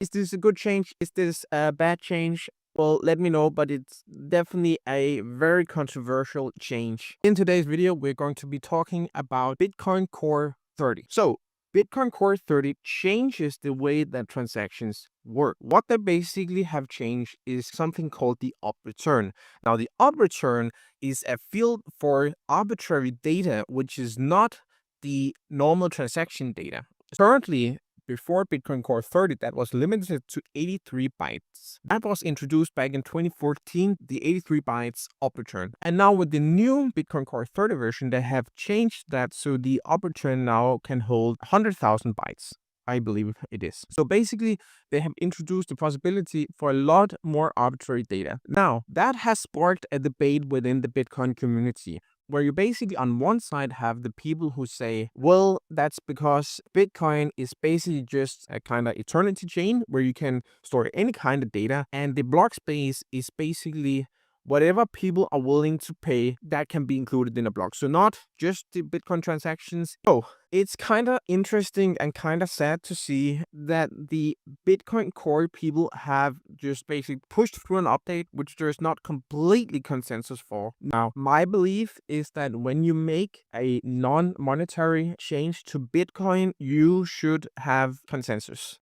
Is this a good change? Is this a bad change? Well, let me know, but it's definitely a very controversial change. In today's video, we're going to be talking about Bitcoin Core 30. So, Bitcoin Core 30 changes the way that transactions work. What they basically have changed is something called the up return. Now, the up return is a field for arbitrary data, which is not the normal transaction data. Currently, before Bitcoin Core 30, that was limited to 83 bytes. That was introduced back in 2014, the 83 bytes up return. And now with the new Bitcoin Core 30 version, they have changed that so the up return now can hold 100,000 bytes. I believe it is. So basically, they have introduced the possibility for a lot more arbitrary data. Now, that has sparked a debate within the Bitcoin community, where you basically on one side have the people who say, well, that's because Bitcoin is basically just a kind of eternity chain where you can store any kind of data, and the block space is basically whatever people are willing to pay that can be included in a block. So not just the Bitcoin transactions. So it's kind of interesting and kind of sad to see that the Bitcoin Core people have just basically pushed through an update which there's not completely consensus for. Now, my belief is that when you make a non-monetary change to Bitcoin, you should have consensus.